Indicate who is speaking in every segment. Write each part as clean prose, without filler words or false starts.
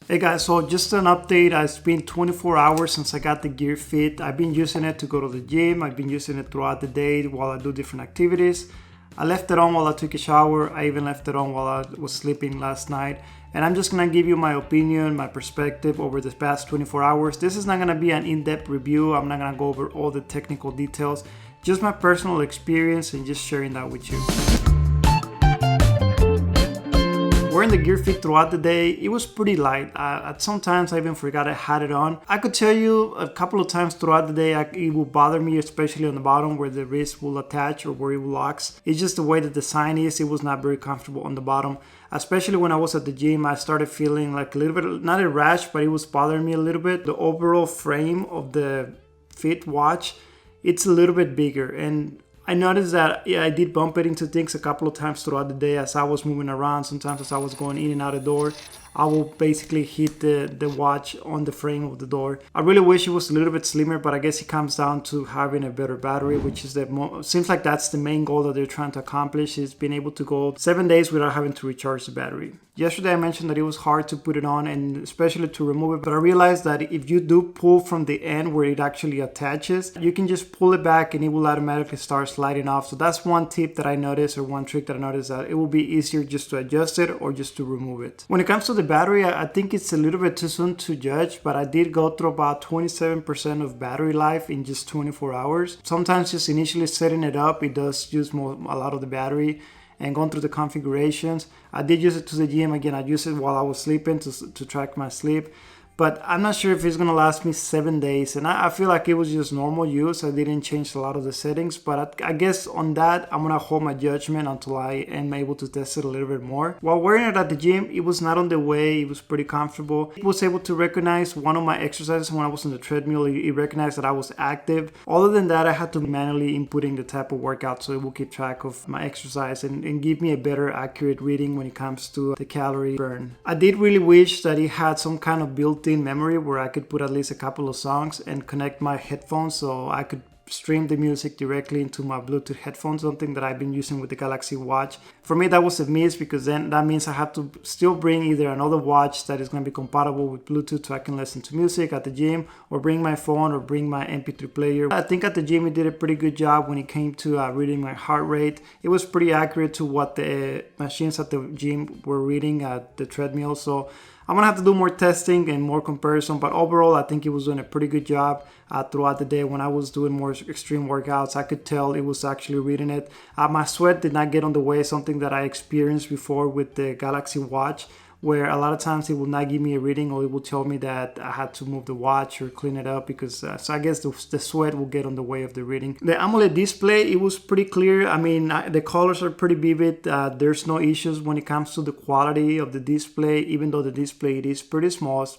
Speaker 1: Hey guys, so just an update. It's been 24 hours since I got the Gear Fit. I've been using it to go to the gym. I've been using it throughout the day while I do different activities. I left it on while I took a shower. I even left it on while I was sleeping last night. And I'm just gonna give you my opinion, my perspective over the past 24 hours. This is not gonna be an in-depth review. I'm not gonna go over all the technical details. Just my personal experience and just sharing that with you. Wearing the Gear Fit throughout the day, it was pretty light. At sometimes I even forgot I had it on. I could tell you a couple of times throughout the day it will bother me, especially on the bottom where the wrist will attach or where it locks. It's just the way the design is. It was not very comfortable on the bottom. Especially when I was at the gym, I started feeling like a little bit, not a rash, but it was bothering me a little bit. The overall frame of the Fit watch, it's a little bit bigger, and I noticed that I did bump it into things a couple of times throughout the day as I was moving around. Sometimes as I was going in and out the door, I will basically hit the watch on the frame of the door. I really wish it was a little bit slimmer, but I guess it comes down to having a better battery, which is seems like that's the main goal that they're trying to accomplish, is being able to go 7 days without having to recharge the battery. Yesterday I mentioned that it was hard to put it on and especially to remove it, but I realized that if you do pull from the end where it actually attaches, you can just pull it back and it will automatically start sliding off. So that's one tip that I noticed, or one trick that I noticed, that it will be easier just to adjust it or just to remove it. When it comes to the battery, I think it's a little bit too soon to judge, but I did go through about 27% of battery life in just 24 hours. Sometimes just initially setting it up, it does use a lot of the battery. And going through the configurations, I did use it to the gym. Again, I used it while I was sleeping to track my sleep. But I'm not sure if it's going to last me 7 days. And I feel like it was just normal use. I didn't change a lot of the settings. But I guess on that, I'm going to hold my judgment until I am able to test it a little bit more. While wearing it at the gym, it was not on the way. It was pretty comfortable. It was able to recognize one of my exercises when I was on the treadmill. It recognized that I was active. Other than that, I had to manually inputting the type of workout, so it will keep track of my exercise and give me a better accurate reading when it comes to the calorie burn. I did really wish that it had some kind of built-in memory where I could put at least a couple of songs and connect my headphones so I could stream the music directly into my Bluetooth headphones, something that I've been using with the Galaxy Watch. For me, that was a miss, because then that means I have to still bring either another watch that is going to be compatible with Bluetooth so I can listen to music at the gym, or bring my phone, or bring my MP3 player. I think at the gym it did a pretty good job when it came to reading my heart rate. It was pretty accurate to what the machines at the gym were reading at the treadmill. So I'm gonna have to do more testing and more comparison, but overall I think it was doing a pretty good job throughout the day. When I was doing more extreme workouts, I could tell it was actually reading it. My sweat did not get on the way, something that I experienced before with the Galaxy Watch, where a lot of times it will not give me a reading, or it will tell me that I had to move the watch or clean it up, because so I guess the sweat will get on the way of the reading. The AMOLED display, it was pretty clear. I mean, the colors are pretty vivid. There's no issues when it comes to the quality of the display, even though the display it is pretty small, it's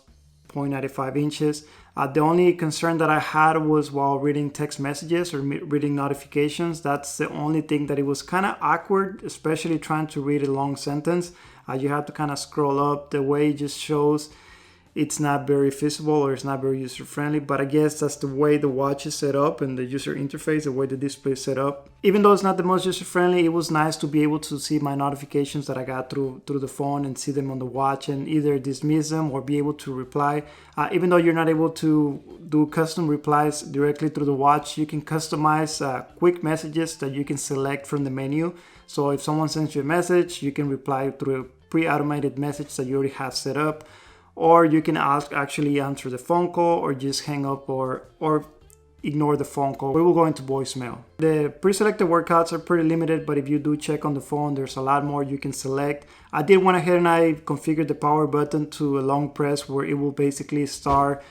Speaker 1: 0.95 inches. The only concern that I had was while reading text messages or reading notifications. That's the only thing that it was kind of awkward, especially trying to read a long sentence. You have to kind of scroll up. The way it just shows, it's not very visible, or it's not very user friendly, but I guess that's the way the watch is set up and the user interface, the way the display is set up. Even though it's not the most user friendly, it was nice to be able to see my notifications that I got through the phone and see them on the watch and either dismiss them or be able to reply. Even though you're not able to do custom replies directly through the watch, you can customize quick messages that you can select from the menu. So if someone sends you a message, you can reply through a pre-automated message that you already have set up. Or you can actually answer the phone call, or just hang up or ignore the phone call. We will go into voicemail. The pre-selected workouts are pretty limited, but if you do check on the phone, there's a lot more you can select. I did went ahead and I configured the power button to a long press, where it will basically start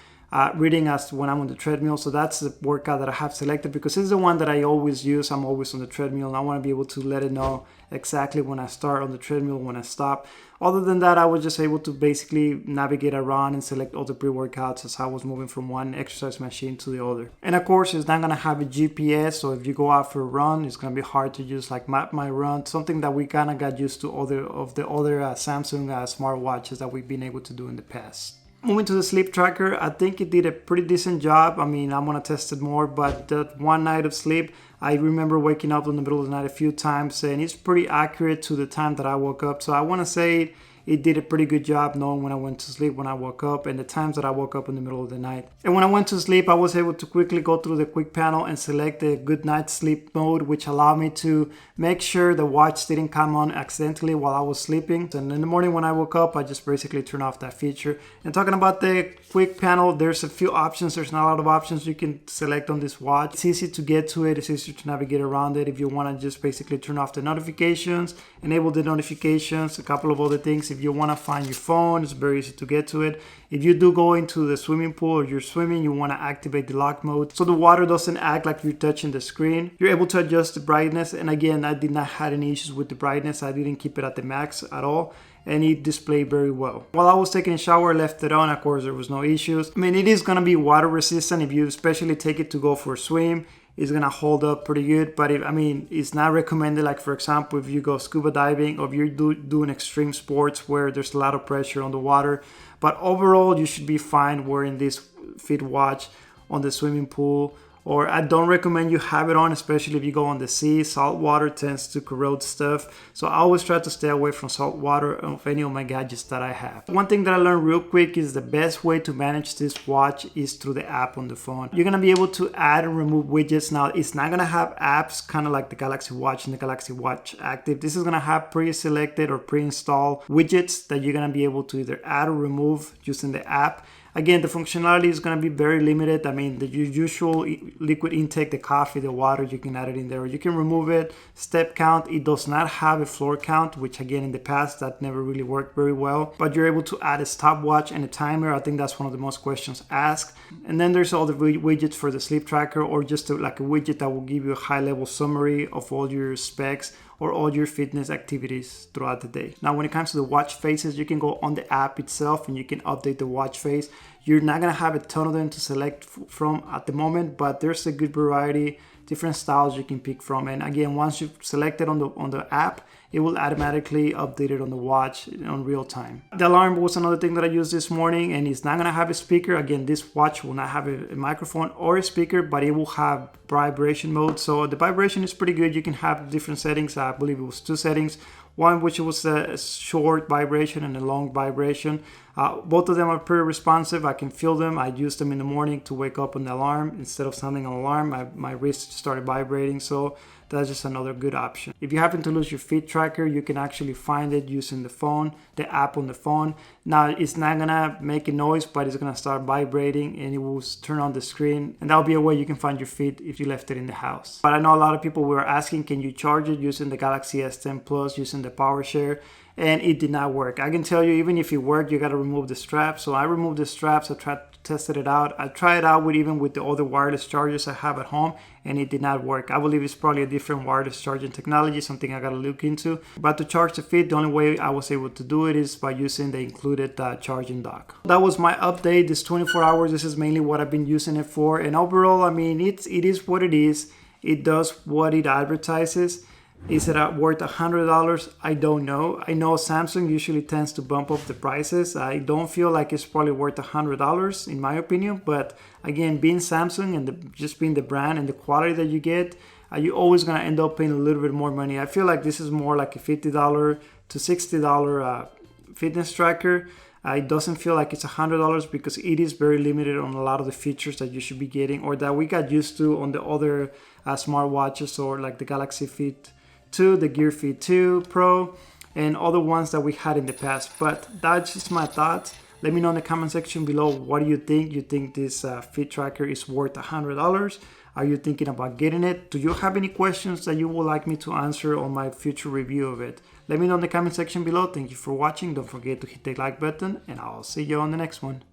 Speaker 1: reading as when I'm on the treadmill. So that's the workout that I have selected, because it's the one that I always use. I'm always on the treadmill, and I want to be able to let it know exactly when I start on the treadmill, when I stop. Other than that, I was just able to basically navigate around and select all the pre-workouts as I was moving from one exercise machine to the other. And of course, it's not going to have a GPS, so if you go out for a run, it's going to be hard to just like map my run, something that we kind of got used to the other Samsung smartwatches that we've been able to do in the past. Moving to the sleep tracker, I think it did a pretty decent job. I mean, I'm going to test it more, but that one night of sleep, I remember waking up in the middle of the night a few times, and it's pretty accurate to the time that I woke up. So I want to say it did a pretty good job knowing when I went to sleep, when I woke up, and the times that I woke up in the middle of the night. And when I went to sleep, I was able to quickly go through the quick panel and select the good night sleep mode, which allowed me to make sure the watch didn't come on accidentally while I was sleeping. And in the morning when I woke up, I just basically turned off that feature. And talking about the quick panel, there's a few options. There's not a lot of options you can select on this watch. It's easy to get to it. It's easy to navigate around it. If you want to just basically turn off the notifications, enable the notifications, a couple of other things. If you want to find your phone, it's very easy to get to it. If you do go into the swimming pool or you're swimming, you want to activate the lock mode so the water doesn't act like you're touching the screen. You're able to adjust the brightness, and again, I did not have any issues with the brightness. I didn't keep it at the max at all, and it displayed very well. While I was taking a shower, I left it on. Of course, there was no issues. I mean, it is going to be water resistant if you especially take it to go for a swim. It's gonna hold up pretty good, but it's not recommended. Like for example, if you go scuba diving or if you're doing extreme sports where there's a lot of pressure on the water. But overall, you should be fine wearing this fit watch on the swimming pool. Or I don't recommend you have it on, especially if you go on the sea. Salt water tends to corrode stuff. So I always try to stay away from salt water of any of my gadgets that I have. One thing that I learned real quick is the best way to manage this watch is through the app on the phone. You're gonna be able to add and remove widgets. Now, it's not gonna have apps kind of like the Galaxy Watch and the Galaxy Watch Active. This is gonna have pre-selected or pre-installed widgets that you're gonna be able to either add or remove using the app. Again, the functionality is going to be very limited. I mean, the usual liquid intake, the coffee, the water, you can add it in there. You can remove it. Step count, it does not have a floor count, which again, in the past, that never really worked very well. But you're able to add a stopwatch and a timer. I think that's one of the most questions asked. And then there's all the widgets for the sleep tracker, or just like a widget that will give you a high-level summary of all your specs or all your fitness activities throughout the day. Now, when it comes to the watch faces, you can go on the app itself and you can update the watch face. You're not gonna have a ton of them to select from at the moment, but there's a good variety, different styles you can pick from. And again, once you've selected on the app, it will automatically update it on the watch on real time. The alarm was another thing that I used this morning, and it's not gonna have a speaker. Again, this watch will not have a microphone or a speaker, but it will have vibration mode. So the vibration is pretty good. You can have different settings. I believe it was 2 settings. One which was a short vibration and a long vibration. Both of them are pretty responsive. I can feel them. I use them in the morning to wake up on the alarm. Instead of sounding an alarm, my wrist started vibrating. So that's just another good option. If you happen to lose your fit tracker, you can actually find it using the phone, the app on the phone. Now, it's not gonna make a noise, but it's gonna start vibrating and it will turn on the screen. And that'll be a way you can find your fit if you left it in the house. But I know a lot of people were asking, can you charge it using the Galaxy S10 Plus, using the power share? And it did not work. I can tell you, even if it worked, you gotta remove the straps. So I removed the straps. I tested it out. I tried it out even with the other wireless chargers I have at home, and it did not work. I believe it's probably a different wireless charging technology, something I gotta look into. But to charge the Fit, the only way I was able to do it is by using the included charging dock. That was my update. This 24 hours, this is mainly what I've been using it for. And overall, I mean, it is what it is. It does what it advertises. Is it worth $100? I don't know. I know Samsung usually tends to bump up the prices. I don't feel like it's probably worth $100 in my opinion. But again, being Samsung and just being the brand and the quality that you get, you're always going to end up paying a little bit more money. I feel like this is more like a $50 to $60 fitness tracker. It doesn't feel like it's $100 because it is very limited on a lot of the features that you should be getting or that we got used to on the other smartwatches, or like the Galaxy Fit 2, the Gear Fit 2 Pro, and other ones that we had in the past. But that's just my thoughts. Let me know in the comment section below, what do you think? You think this Fit tracker is worth $100? Are you thinking about getting it? Do you have any questions that you would like me to answer on my future review of it? Let me know in the comment section below. Thank you for watching. Don't forget to hit the like button, and I'll see you on the next one.